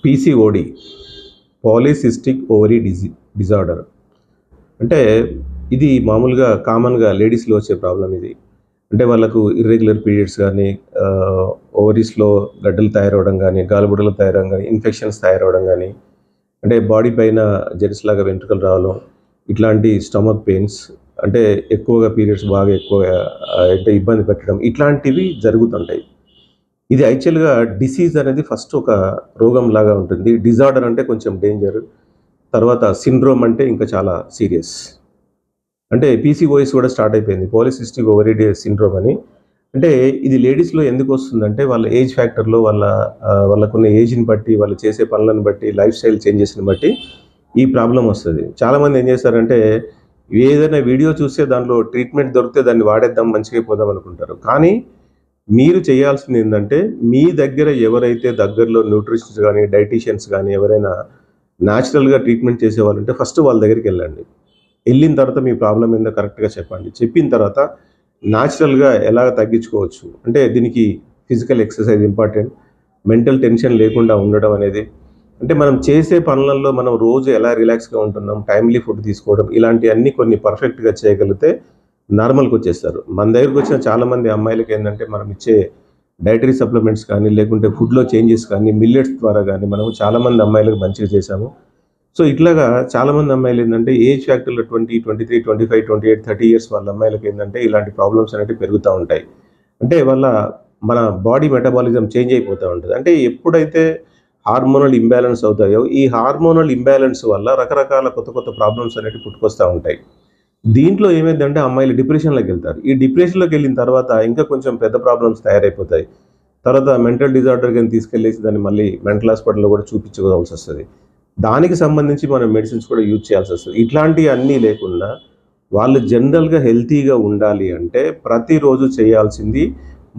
PCOD, polycystic ovary disorder. అంటే ఇది మామూలుగా కామన్గా లేడీస్లో వచ్చే ప్రాబ్లం ఇది. అంటే వాళ్ళకు ఇర్రెగ్యులర్ పీరియడ్స్ కానీ, ఓవరీస్లో గడ్డలు తయారవడం కానీ, గాలిబుడలు తయారవడం కానీ, ఇన్ఫెక్షన్స్ తయారవడం కానీ, అంటే బాడీ పైన జెర్స్లాగా వెంట్రుకలు రావడం, ఇట్లాంటి స్టమక్ పెయిన్స్, అంటే ఎక్కువగా పీరియడ్స్ బాగా ఎక్కువగా అంటే ఇబ్బంది పెట్టడం, ఇట్లాంటివి జరుగుతుంటాయి. ఇది యాక్చువల్గా డిసీజ్ అనేది ఫస్ట్ ఒక రోగం లాగా ఉంటుంది. డిజార్డర్ అంటే కొంచెం డేంజర్, తర్వాత సిండ్రోమ్ అంటే ఇంకా చాలా సీరియస్. అంటే పీసీఓఎస్ కూడా స్టార్ట్ అయిపోయింది, పాలిసిస్టిక్ ఓవరీ సిండ్రోమ్ అని. అంటే ఇది లేడీస్లో ఎందుకు వస్తుందంటే వాళ్ళ ఏజ్ ఫ్యాక్టర్లో, వాళ్ళకున్న ఏజ్ని బట్టి, వాళ్ళు చేసే పనులను బట్టి, లైఫ్ స్టైల్ చేంజెస్ని బట్టి ఈ ప్రాబ్లం వస్తుంది. చాలామంది ఏం చేస్తారంటే ఏదైనా వీడియో చూస్తే దాంట్లో ట్రీట్మెంట్ దొరికితే దాన్ని వాడేద్దాం, మంచిగా అయిపోదాం అనుకుంటారు. కానీ మీరు చేయాల్సింది ఏంటంటే మీ దగ్గర ఎవరైతే దగ్గరలో న్యూట్రిషన్స్ కానీ, డైటీషియన్స్ కానీ ఎవరైనా న్యాచురల్గా ట్రీట్మెంట్ చేసేవాళ్ళు ఉంటే ఫస్ట్ వాళ్ళ దగ్గరికి వెళ్ళండి. వెళ్ళిన తర్వాత మీ ప్రాబ్లం ఏందో కరెక్ట్గా చెప్పండి. చెప్పిన తర్వాత న్యాచురల్గా ఎలా తగ్గించుకోవచ్చు అంటే దీనికి physical exercise important, mental tension లేకుండా ఉండడం అనేది, అంటే మనం చేసే పనులలో మనం రోజు ఎలా రిలాక్స్గా ఉంటున్నాం, టైమ్లీ ఫుడ్ తీసుకోవడం, ఇలాంటివన్నీ కొన్ని పర్ఫెక్ట్గా చేయగలిగితే నార్మల్కి వచ్చేస్తారు. మన దగ్గరికి వచ్చిన చాలామంది అమ్మాయిలకి ఏంటంటే మనం ఇచ్చే డైటరీ సప్లిమెంట్స్ కానీ, లేకుంటే ఫుడ్లో చేంజెస్ కానీ, మిల్లెట్స్ ద్వారా కానీ మనం చాలామంది అమ్మాయిలకు మంచిగా చేశాము. సో ఇట్లాగా చాలామంది అమ్మాయిలు ఏంటంటే ఏజ్ ఫ్యాక్టర్లో 20, 23, 25, 28, 30 ఇయర్స్ వాళ్ళ అమ్మాయిలకి ఏంటంటే ఇలాంటి ప్రాబ్లమ్స్ అనేవి పెరుగుతూ ఉంటాయి. అంటే మన బాడీ మెటబాలిజం చేంజ్ అయిపోతూ ఉంటుంది. అంటే ఎప్పుడైతే హార్మోనల్ ఇంబ్యాలెన్స్ అవుతాయో ఈ హార్మోనల్ ఇంబ్యాలెన్స్ వల్ల రకరకాల కొత్త కొత్త ప్రాబ్లమ్స్ అనేవి పుట్టుకొస్తూ ఉంటాయి. దీంట్లో ఏమైందంటే అమ్మాయిలు డిప్రెషన్లోకి వెళ్తారు. ఈ డిప్రెషన్లోకి వెళ్ళిన తర్వాత ఇంకా కొంచెం పెద్ద ప్రాబ్లమ్స్ తయారైపోతాయి. తర్వాత మెంటల్ డిజార్డర్ కింద తీసుకెళ్ళేసి దాన్ని మళ్ళీ మెంటల్ హాస్పిటల్లో కూడా చూపించుకోవాల్సి వస్తుంది. దానికి సంబంధించి మనం మెడిసిన్స్ కూడా యూజ్ చేయాల్సి వస్తుంది. ఇట్లాంటివి అన్నీ లేకుండా వాళ్ళు జనరల్గా హెల్తీగా ఉండాలి అంటే ప్రతిరోజు చేయాల్సింది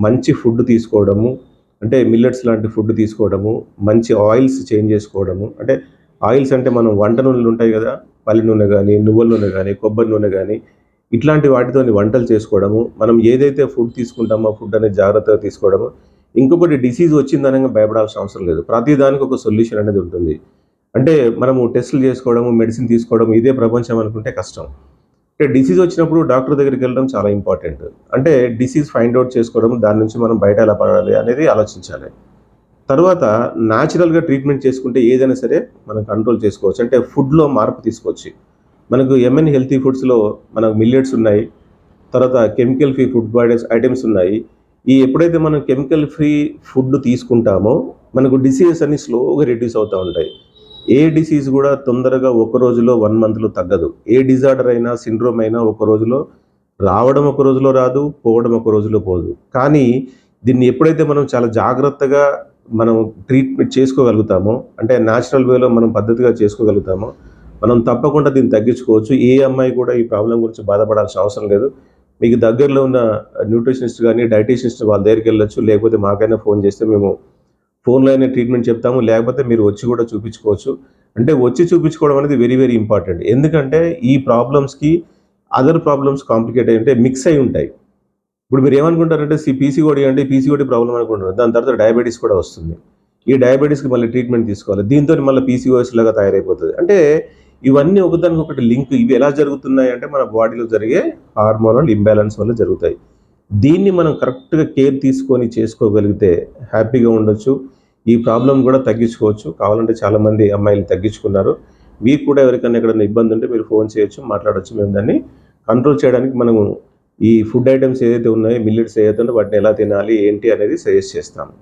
మంచి ఫుడ్ తీసుకోవడము, అంటే మిల్లెట్స్ లాంటి ఫుడ్ తీసుకోవడము, మంచి ఆయిల్స్ చేంజ్ చేసుకోవడము. అంటే ఆయిల్స్ అంటే మనం వంట నూనెలు ఉంటాయి కదా, పల్లి నూనె కానీ, నువ్వుల నూనె కానీ, కొబ్బరి నూనె కానీ, ఇట్లాంటి వాటితో వంటలు చేసుకోవడము, మనం ఏదైతే ఫుడ్ తీసుకుంటామో ఫుడ్ అనేది జాగ్రత్తగా తీసుకోవడము. ఇంకొకటి డిసీజ్ వచ్చిందనగా భయపడాల్సిన అవసరం లేదు, ప్రతిదానికి ఒక సొల్యూషన్ అనేది ఉంటుంది. అంటే మనము టెస్టులు చేసుకోవడము, మెడిసిన్ తీసుకోవడం ఇదే ప్రపంచం అనుకుంటే కష్టం. అంటే డిసీజ్ వచ్చినప్పుడు డాక్టర్ దగ్గరికి వెళ్ళడం చాలా ఇంపార్టెంట్. అంటే డిసీజ్ ఫైండ్ అవుట్ చేసుకోవడం, దాని నుంచి మనం బయట ఎలా పడాలి అనేది ఆలోచించాలి. తర్వాత న్యాచురల్గా ట్రీట్మెంట్ చేసుకుంటే ఏదైనా సరే మనం కంట్రోల్ చేసుకోవచ్చు. అంటే ఫుడ్లో మార్పు తీసుకొచ్చి మనకు ఎంఎన్ హెల్తీ ఫుడ్స్లో మనకు మిల్లెట్స్ ఉన్నాయి, తర్వాత కెమికల్ ఫ్రీ ఫుడ్ ఐటమ్స్ ఉన్నాయి. ఎప్పుడైతే మనం కెమికల్ ఫ్రీ ఫుడ్ తీసుకుంటామో మనకు డిసీజెస్ అన్ని స్లోగా రిడ్యూస్ అవుతూ ఉంటాయి. ఏ డిసీజ్ కూడా తొందరగా ఒక రోజులో 1 మంత్లో తగ్గదు. ఏ డిజార్డర్ అయినా, సిండ్రోమ్ అయినా ఒక రోజులో రావడం, ఒక రోజులో రాదు, పోవడం ఒక రోజులో పోదు. కానీ దీన్ని ఎప్పుడైతే మనం చాలా జాగ్రత్తగా మనం ట్రీట్మెంట్ చేసుకోగలుగుతామో, అంటే న్యాచురల్ వేలో మనం పద్ధతిగా చేసుకోగలుగుతామో మనం తప్పకుండా దీన్ని తగ్గించుకోవచ్చు. ఏ అమ్మాయి కూడా ఈ ప్రాబ్లం గురించి బాధపడాల్సిన అవసరం లేదు. మీకు దగ్గరలో ఉన్న న్యూట్రిషనిస్ట్ కానీ, డైటీషియనిస్ట్ వాళ్ళ దగ్గరికి వెళ్ళొచ్చు, లేకపోతే మాకైనా ఫోన్ చేస్తే మేము ఫోన్లోనే ట్రీట్మెంట్ చెప్తాము, లేకపోతే మీరు వచ్చి కూడా చూపించుకోవచ్చు. అంటే వచ్చి చూపించుకోవడం అనేది వెరీ వెరీ ఇంపార్టెంట్. ఎందుకంటే ఈ ప్రాబ్లమ్స్కి అదర్ ప్రాబ్లమ్స్ కాంప్లికేట్ అయ్యి ఉంటాయి, మిక్స్ అయి ఉంటాయి. ఇప్పుడు మీరు ఏమనుకుంటారంటే పీసీఓడి అంటే పీసీఓడి ప్రాబ్లం అనుకుంటారు, దాని తర్వాత డయాబెటీస్ కూడా వస్తుంది. ఈ డయాబెటీస్కి మళ్ళీ ట్రీట్మెంట్ తీసుకోవాలి, దీంతో మళ్ళీ పీసీఓఎస్ లాగా తయారైపోతుంది. అంటే ఇవన్నీ ఒకదానికొకటి లింక్. ఇవి ఎలా జరుగుతున్నాయి అంటే మన బాడీలో జరిగే హార్మోనల్ ఇంబ్యాలెన్స్ వల్ల జరుగుతాయి. దీన్ని మనం కరెక్ట్గా కేర్ తీసుకొని చేసుకోగలిగితే హ్యాపీగా ఉండొచ్చు. ఈ ప్రాబ్లం కూడా తగ్గించుకోవచ్చు. కావాలంటే చాలామంది అమ్మాయిలు తగ్గించుకున్నారు. మీకు కూడా ఎవరికైనా ఎక్కడైనా ఇబ్బంది ఉంటే మీరు ఫోన్ చేయొచ్చు, మాట్లాడవచ్చు. మేము దాన్ని కంట్రోల్ చేయడానికి మనము ఈ ఫుడ్ ఐటమ్స్ ఏదైతే ఉన్నాయో, మిల్లెట్స్ ఏదైతే ఉన్నాయో వాటిని ఎలా తినాలి ఏంటి అనేది సజెస్ట్ చేస్తాము.